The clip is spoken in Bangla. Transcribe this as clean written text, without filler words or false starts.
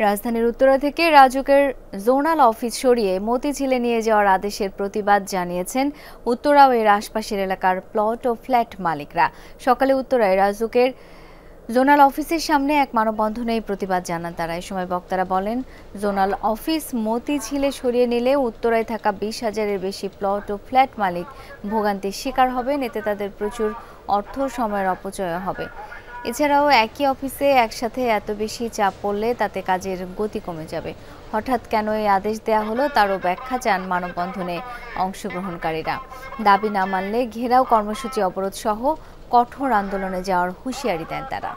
রাজধানীর উত্তরা থেকে রাজুকের জোনাল অফিস সরিয়ে মতিঝিলে নিয়ে যাওয়ার আদেশের প্রতিবাদ জানিয়েছেন উত্তরা ও এর আশপাশের এলাকার প্লট ও ফ্ল্যাট মালিকরা। সকালে উত্তরায় রাজুকের জোনাল অফিসের সামনে এক মানববন্ধনে এই প্রতিবাদ জানান তারা। এ সময় বক্তারা বলেন, জোনাল অফিস মতিঝিলে সরিয়ে নিলে উত্তরায় থাকা 20,000-এর বেশি প্লট ও ফ্ল্যাট মালিক ভোগান্তির শিকার হবেন। এতে তাদের প্রচুর অর্থ সময়ের অপচয় হবে। এছাড়াও একই অফিসে একসাথে এত বেশি চাপ পড়লে তাতে কাজের গতি কমে যাবে। হঠাৎ কেন এই আদেশ দেয়া হলো তারও ব্যাখ্যা চান মানববন্ধনে অংশগ্রহণকারীরা। দাবি না মানলে ঘেরাও কর্মসূচি, অবরোধ সহ কঠোর আন্দোলনে যাওয়ার হুঁশিয়ারি দেন তারা।